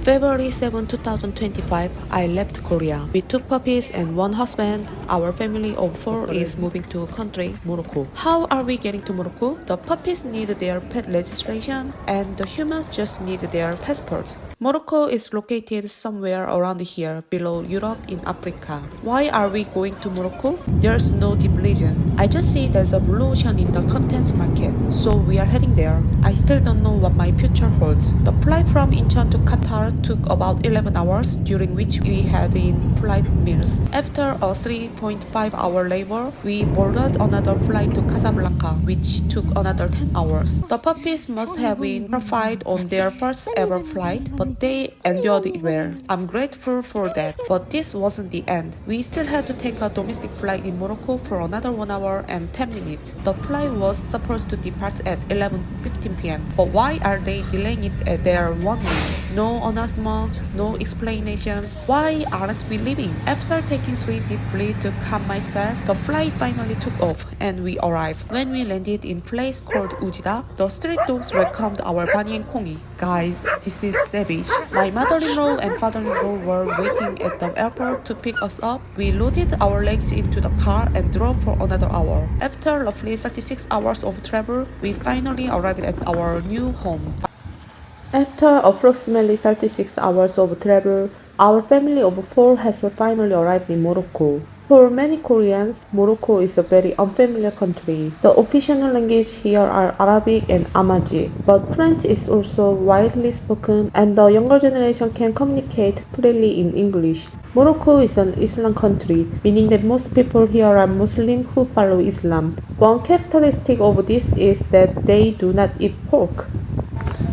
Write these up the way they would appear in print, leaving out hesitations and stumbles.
February 7, 2025, I left Korea. We two puppies and one husband. Our family of four is moving to country, Morocco. How are we getting to Morocco? The puppies need their pet registration and the humans just need their passport. Morocco is located somewhere around here, below Europe in Africa. Why are we going to Morocco? There's no deep reason. I just see there's a revolution in the contents market, so we are heading there. I still don't know what my future holds. The flight from Incheon to Qatar took about 11 hours, during which we had in-flight meals. After a 3.5-hour labor, we boarded another flight to Casablanca, which took another 10 hours. The puppies must have been terrified on their first ever flight, but they endured it well. I'm grateful for that. But this wasn't the end. We still had to take a domestic flight in Morocco for another 1 hour and 10 minutes. The flight was supposed to depart at 11:15 p.m. But why are they delaying it at their 1 minute? No announcements, no explanations. Why aren't we leaving? After taking 3 deep breaths to calm myself, the flight finally took off and we arrived. When we landed in a place called Ujida, the street dogs welcomed our Bunny and Kongi. Guys, this is savage. My mother-in-law and father-in-law were waiting at the airport to pick us up. We loaded our legs into the car and drove for another hour. After roughly 36 hours of travel, we finally arrived at our new home. After approximately 36 hours of travel, our family of four has finally arrived in Morocco. For many Koreans, Morocco is a very unfamiliar country. The official language here are Arabic and Amharic, but French is also widely spoken and the younger generation can communicate freely in English. Morocco is an Islam country, meaning that most people here are Muslim who follow Islam. One characteristic of this is that they do not eat pork.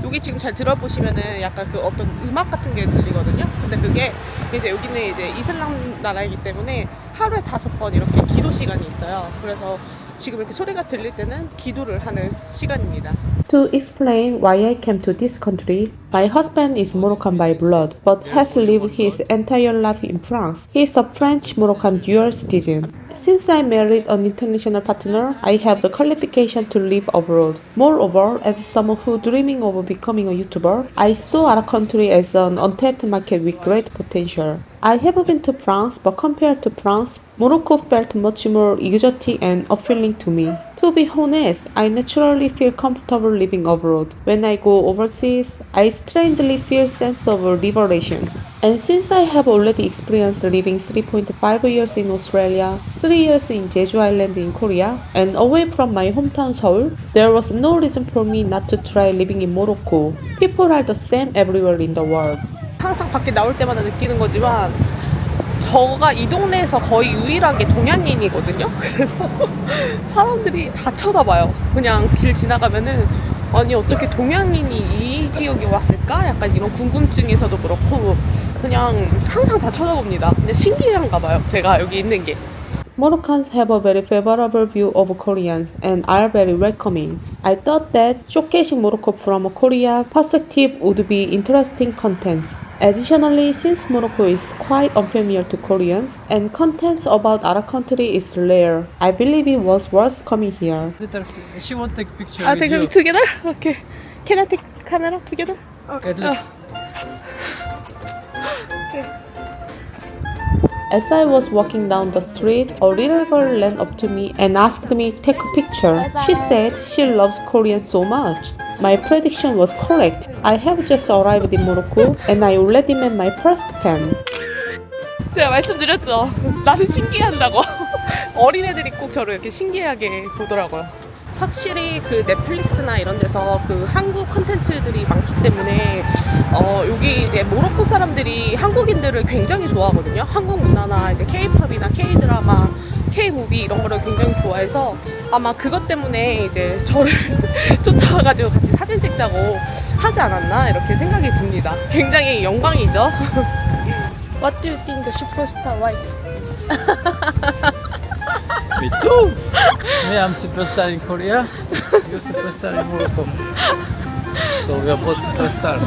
여기 지금 잘 들어보시면은 약간 그 어떤 음악 같은 게 들리거든요. 근데 그게 이제 여기는 이제 이슬람 나라이기 때문에 하루에 5번 이렇게 기도 시간이 있어요. 그래서 지금 이렇게 소리가 들릴 때는 기도를 하는 시간입니다. To explain why I came to this country, my husband is Moroccan by blood, but has lived his entire life in France. He is a French-Moroccan dual citizen. Since I married an international partner, I have the qualification to live abroad. Moreover, as someone who dreaming of becoming a YouTuber, I saw our country as an untapped market with great potential. I have been to France, but compared to France, Morocco felt much more exotic and appealing to me. To be honest, I naturally feel comfortable living abroad. When I go overseas, I strangely feel sense of liberation. And since I have already experienced living 3.5 years in Australia, 3 years in Jeju Island in Korea, and away from my hometown Seoul, there was no reason for me not to try living in Morocco. People are the same everywhere in the world. 항상 밖에 나올 때마다 느끼는 거지만 저가 이 동네에서 거의 유일하게 동양인이거든요. 그래서 사람들이 다 쳐다봐요. 그냥 길 지나가면은 아니 어떻게 동양인이 이 지역에 왔을까? 약간 이런 궁금증에서도 그렇고 그냥 항상 다 쳐다봅니다. 그냥 신기한가 봐요. 제가 여기 있는 게. Moroccans have a very favorable view of Koreans and are very welcoming. I thought that showcasing Morocco from a Korea perspective would be interesting content. Additionally, since Morocco is quite unfamiliar to Koreans and content about our country is rare, I believe it was worth coming here. She won't take picture 아, with take you. together? Okay. Can I take camera together? Okay, look. Okay. As I was walking down the street, a little girl ran up to me and asked me to take a picture. She said she loves Korean so much. My prediction was correct. I have just arrived in Morocco and I already met my first fan. 제가 말씀드렸죠. 나를 신기해한다고. 어린애들이 꼭 저를 이렇게 신기하게 보더라고요. 확실히 그 넷플릭스나 이런 데서 그 한국 컨텐츠들이 많기 때문에 여기 이제 모로코 사람들이 한국인들을 굉장히 좋아하거든요. 한국 문화나 이제 K-팝이나 K-드라마, K-무비 이런 거를 굉장히 좋아해서 아마 그것 때문에 이제 저를 쫓아와가지고 같이 사진 찍자고 하지 않았나 이렇게 생각이 듭니다. 굉장히 영광이죠. What do you think the superstar wife? Me too. Me, I'm superstar in Korea. You're superstar in Morocco. So we are both superstar.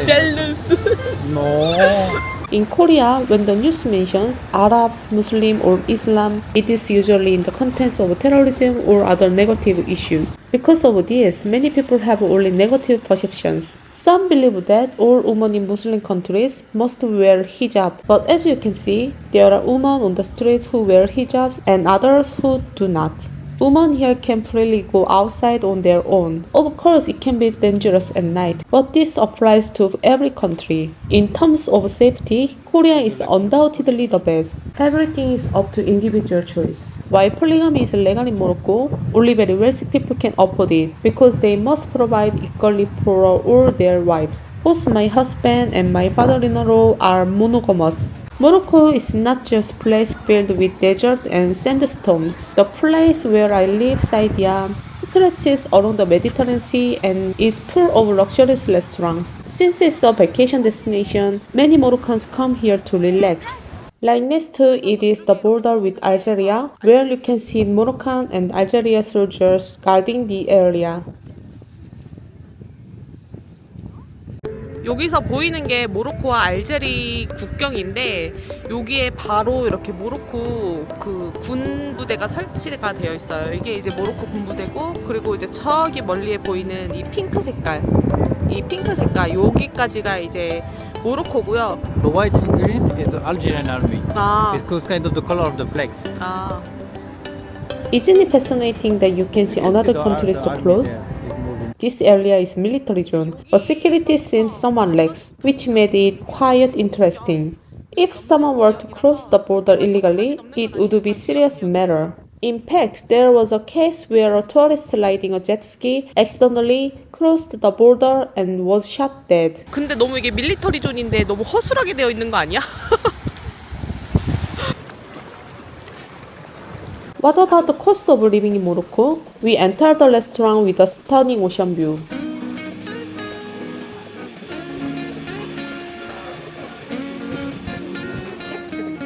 Jealous. No. In Korea, when the news mentions Arabs, Muslim or Islam, it is usually in the context of terrorism or other negative issues. Because of this, many people have only negative perceptions. Some believe that all women in Muslim countries must wear hijab, but as you can see, there are women on the streets who wear hijabs and others who do not. Women here can freely go outside on their own. Of course, it can be dangerous at night, but this applies to every country. In terms of safety, Korea is undoubtedly the best. Everything is up to individual choice. While polygamy is legal in Morocco, only very wealthy people can afford it because they must provide equally for all their wives. Both my husband and my father-in-law are monogamous. Morocco is not just a place filled with desert and sandstorms. The place where I live, Saidia, stretches along the Mediterranean Sea and is full of luxurious restaurants. Since it's a vacation destination, many Moroccans come here to relax. Right next to it is the border with Algeria, where you can see Moroccan and Algerian soldiers guarding the area. 여기서 보이는 게 모로코와 알제리 국경인데 여기에 바로 이렇게 모로코 그 군부대가 설치가 되어 있어요. 이게 이제 모로코 군부대고 그리고 이제 저기 멀리에 보이는 이 핑크 색깔 여기까지가 이제 모로코고요. The white and green is the Algerian army. 아. It's kind of the color of the flags. 아. Isn't it fascinating that you can see another country so close? This area is military zone, but security seems somewhat lax, which made it quite interesting. If someone were to cross the border illegally, it would be a serious matter. In fact, there was a case where a tourist riding a jet ski accidentally crossed the border and was shot dead. 근데 너무 이게 밀리터리 존인데 너무 허술하게 되어 있는 거 아니야? What about the cost of living in Morocco? We entered the restaurant with a stunning ocean view.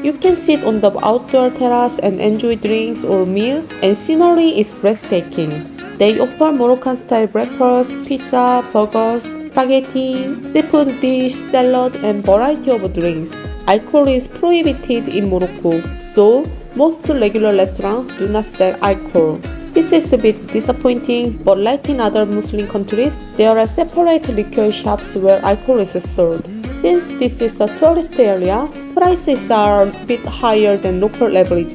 You can sit on the outdoor terrace and enjoy drinks or meal, and scenery is breathtaking. They offer Moroccan-style breakfast, pizza, burgers, spaghetti, seafood dish, salad, and variety of drinks. Alcohol is prohibited in Morocco, so most regular restaurants do not sell alcohol. This is a bit disappointing, but like in other Muslim countries, there are separate liquor shops where alcohol is sold. Since this is a tourist area, prices are a bit higher than local average.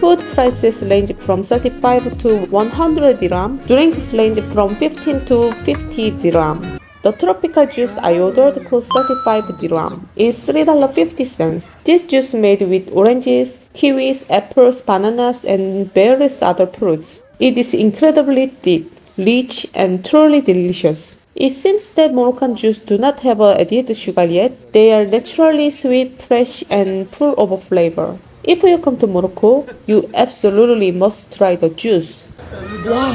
Food prices range from 35 to 100 dirham. Drinks range from 15 to 50 dirham. The tropical juice I ordered cost 35 dirham. It's $3.50. This juice made with oranges, kiwis, apples, bananas, and various other fruits. It is incredibly thick, rich, and truly delicious. It seems that Moroccan juice do not have added sugar yet. They are naturally sweet, fresh, and full of flavor. If you come to Morocco, you absolutely must try the juice. 와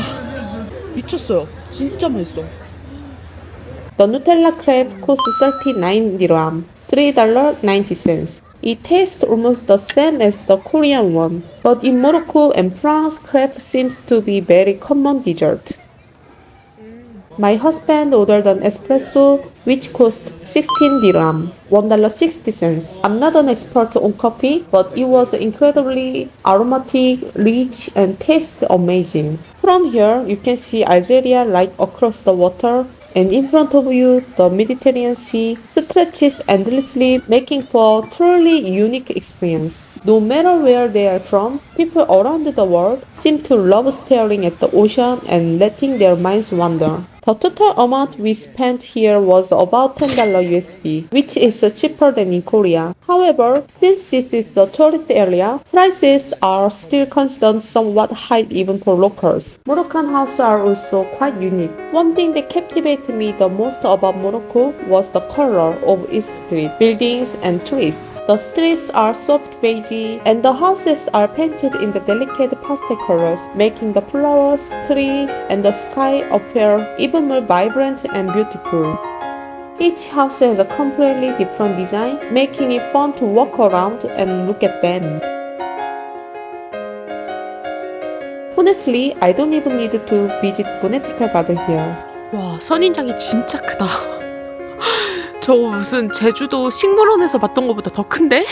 미쳤어요. 진짜 맛있어. The Nutella crepe costs 39 dirham, $3.90. It tastes almost the same as the Korean one, but in Morocco and France, crepe seems to be very common dessert. My husband ordered an espresso, which cost 16 dirham, $1.60. I'm not an expert on coffee, but it was incredibly aromatic, rich, and tastes amazing. From here, you can see Algeria right across the water, and in front of you, the Mediterranean Sea stretches endlessly, making for a truly unique experience. No matter where they are from, people around the world seem to love staring at the ocean and letting their minds wander. The total amount we spent here was about $10 USD, which is cheaper than in Korea. However, since this is a tourist area, prices are still considered somewhat high even for locals. Moroccan houses are also quite unique. One thing that captivated me the most about Morocco was the color of its street, buildings, and trees. The streets are soft beige, and the houses are painted in the delicate pastel colors, making the flowers, trees, and the sky appear even more vibrant and beautiful. Each house has a completely different design, making it fun to walk around and look at them. Honestly, I don't even need to visit botanical garden here. 와 선인장이 진짜 크다. 저 무슨 제주도 식물원에서 봤던 것보다 더 큰데?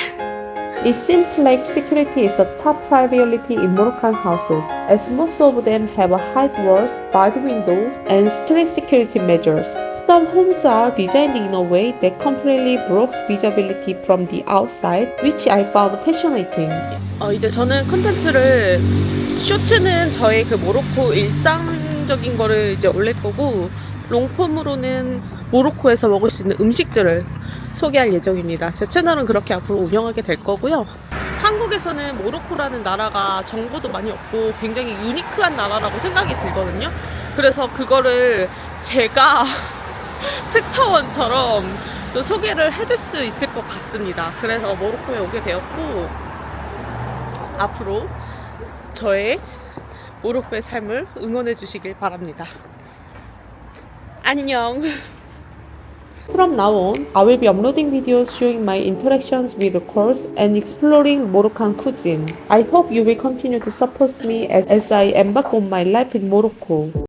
It seems like security is a top priority in Moroccan houses, as most of them have high walls, barred windows, and strict security measures. Some homes are designed in a way that completely blocks visibility from the outside, which I found fascinating. 이제 저는 콘텐츠를 쇼츠는 저의 그 모로코 일상적인 거를 이제 올릴 거고 롱폼으로는 모로코에서 먹을 수 있는 음식들을 소개할 예정입니다. 제 채널은 그렇게 앞으로 운영하게 될 거고요. 한국에서는 모로코라는 나라가 정보도 많이 없고 굉장히 유니크한 나라라고 생각이 들거든요. 그래서 그거를 제가 특파원처럼 또 소개를 해줄 수 있을 것 같습니다. 그래서 모로코에 오게 되었고 앞으로 저의 모로코의 삶을 응원해 주시길 바랍니다. 안녕. From now on, I will be uploading videos showing my interactions with locals and exploring Moroccan cuisine. I hope you will continue to support me as I embark on my life in Morocco.